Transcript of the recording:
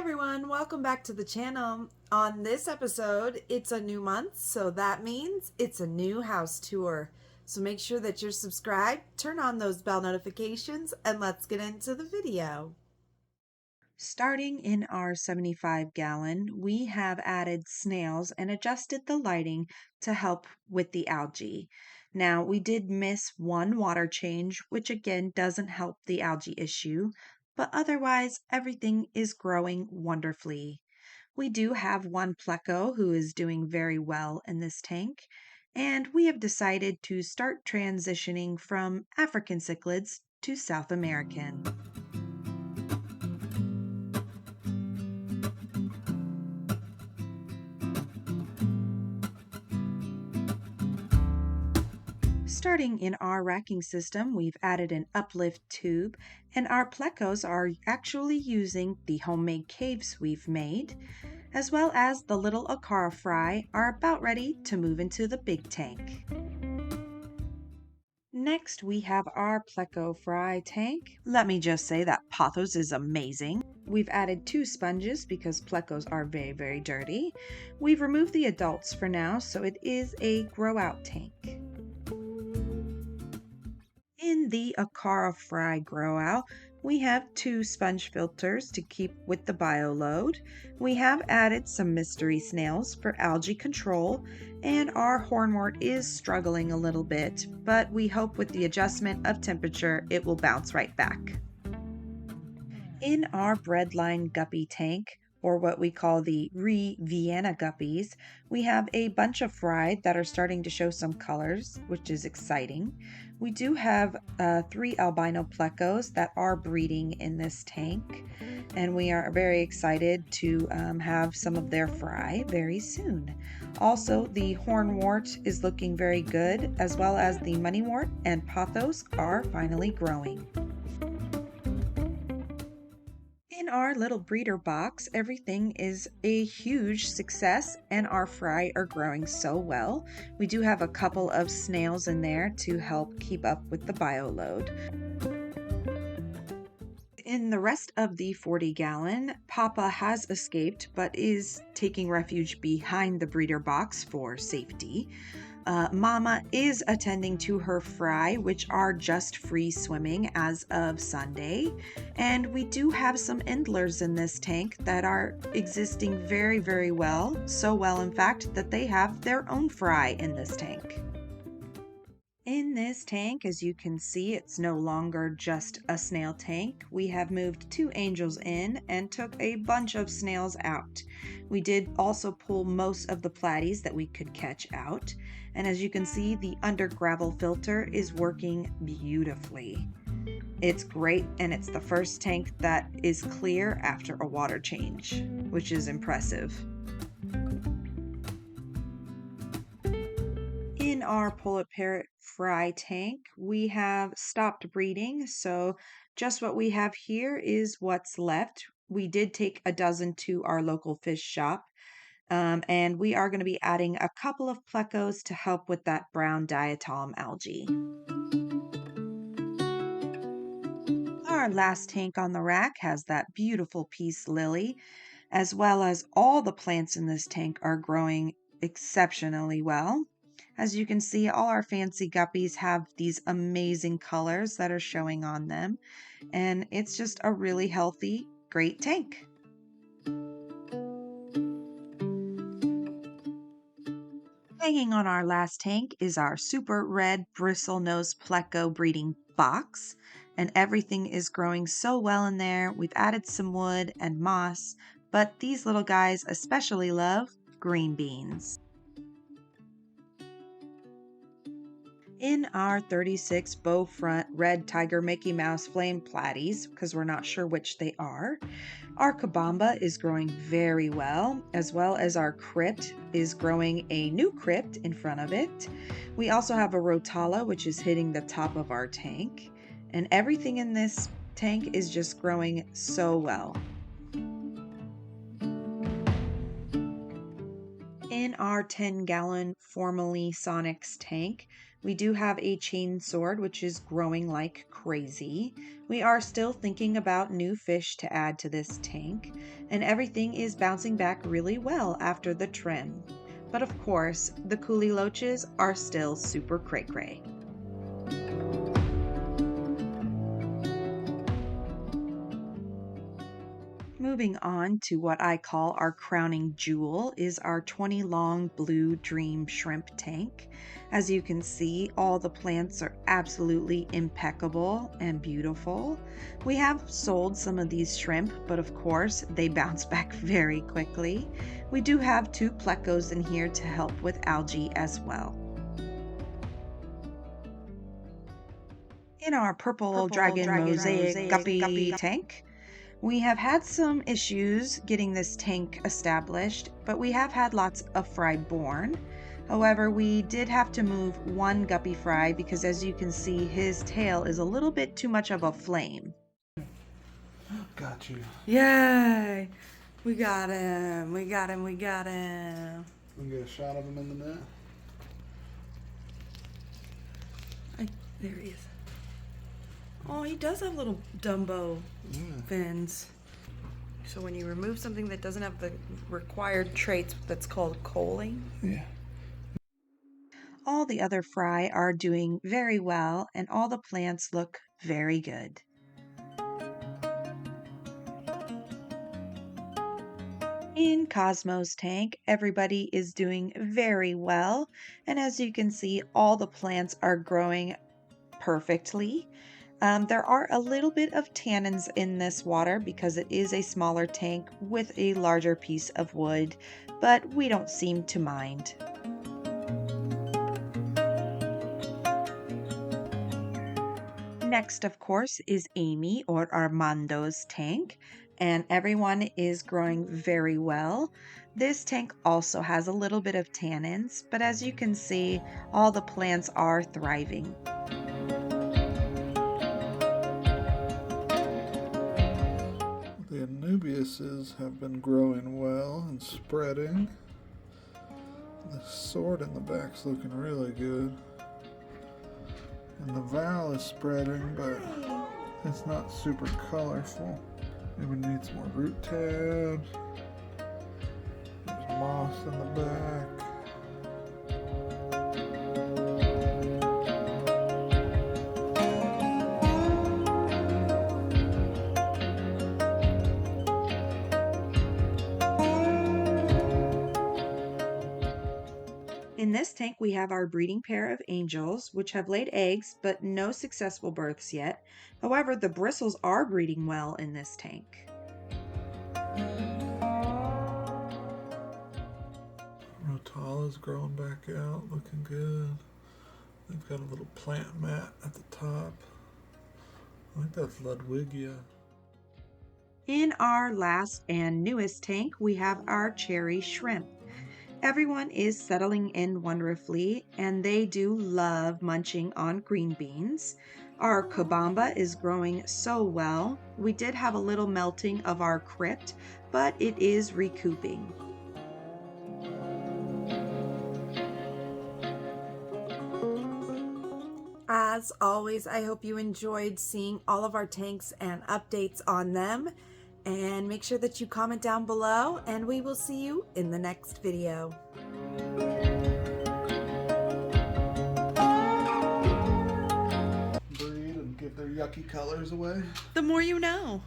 everyone, welcome back to the channel. On this episode, it's a new month, so that means it's a new house tour. So make sure that you're subscribed, turn on those bell notifications, and let's get into the video. Starting in our 75-gallon, we have added snails and adjusted the lighting to help with the algae. Now, we did miss one water change, which again doesn't help the algae issue, but otherwise everything is growing wonderfully. We do have one pleco who is doing very well in this tank, and we have decided to start transitioning from African cichlids to South American. Starting in our racking system, we've added an uplift tube, and our plecos are actually using the homemade caves we've made, as well as the little Acara fry are about ready to move into the big tank. Next, we have our pleco fry tank. Let me just say that pothos is amazing. We've added 2 sponges because plecos are very dirty. We've removed the adults for now, so it is a grow out tank. In the Acara Fry Grow Out, we have 2 sponge filters to keep with the bio load. We have added some mystery snails for algae control, and our hornwort is struggling a little bit, but we hope with the adjustment of temperature it will bounce right back. In our breadline guppy tank, or what we call the Vienna guppies, we have a bunch of fry that are starting to show some colors, which is exciting. We do have 3 albino plecos that are breeding in this tank, and we are very excited to have some of their fry very soon. Also, the hornwort is looking very good, as well as the moneywort and pothos are finally growing. In our little breeder box, everything is a huge success and our fry are growing so well. We do have a couple of snails in there to help keep up with the bio load. In the rest of the 40-gallon, Papa has escaped but is taking refuge behind the breeder box for safety. Mama is attending to her fry, which are just free swimming as of Sunday. And we do have some endlers in this tank that are existing very well. So well, in fact, that they have their own fry in this tank. In this tank, as you can see, it's no longer just a snail tank. We have moved 2 angels in and took a bunch of snails out. We did also pull most of the platies that we could catch out. And as you can see, the under gravel filter is working beautifully. It's great, and it's the first tank that is clear after a water change, which is impressive. In our pullet parrot fry tank, we have stopped breeding, so just what we have here is what's left. We did take a dozen to our local fish shop, and we are going to be adding a couple of plecos to help with that brown diatom algae. Our last tank on the rack has that beautiful peace lily, as well as all the plants in this tank are growing exceptionally well. As you can see, all our fancy guppies have these amazing colors that are showing on them, and it's just a really healthy, great tank. Hanging on our last tank is our super red bristlenose pleco breeding box, and everything is growing so well in there. We've added some wood and moss, but these little guys especially love green beans. In our 36 bow front red tiger Mickey Mouse flame platies, because we're not sure which they are, our kabamba is growing very well as our crypt is growing a new crypt in front of it. We also have a rotala, which is hitting the top of our tank, and everything in this tank is just growing so well. In our 10-gallon formerly Sonics tank, We do have a chain sword, which is growing like crazy. We are still thinking about new fish to add to this tank, and everything is bouncing back really well after the trim. But of course, the coolie loaches are still super cray-cray. Moving on to what I call our crowning jewel is our 20 long blue dream shrimp tank. As you can see, all the plants are absolutely impeccable and beautiful. We have sold some of these shrimp, but of course they bounce back very quickly. We do have 2 plecos in here to help with algae as well. In our purple dragon mosaic guppy tank, we have had some issues getting this tank established, but we have had lots of fry born. However, we did have to move one guppy fry because, as you can see, his tail is a little bit too much of a flame. Got you. Yay! We got him. We got him. We got him. We can get a shot of him in the net. There he is. Oh, he does have little Dumbo fins. So when you remove something that doesn't have the required traits, that's called culling. Yeah. All the other fry are doing very well, and all the plants look very good. In Cosmo's tank, everybody is doing very well, and as you can see, all the plants are growing perfectly. There are a little bit of tannins in this water because it is a smaller tank with a larger piece of wood, but we don't seem to mind. Next, of course, is Amy or Armando's tank, and everyone is growing very well. This tank also has a little bit of tannins, but as you can see, all the plants are thriving. The Anubiuses have been growing well and spreading. The sword in the back's looking really good. And the Val is spreading, but it's not super colorful. Maybe needs more root tabs. There's moss in the back. In this tank, we have our breeding pair of angels, which have laid eggs, but no successful births yet. However, the bristles are breeding well in this tank. Rotala's growing back out, looking good. They've got a little plant mat at the top. I think that's Ludwigia. In our last and newest tank, we have our cherry shrimp. Everyone is settling in wonderfully, and they do love munching on green beans. Our Kabamba is growing so well. We did have a little melting of our crypt, but it is recouping. As always, I hope you enjoyed seeing all of our tanks and updates on them. And make sure that you comment down below, and we will see you in the next video. Breed and give their yucky colors away. The more you know.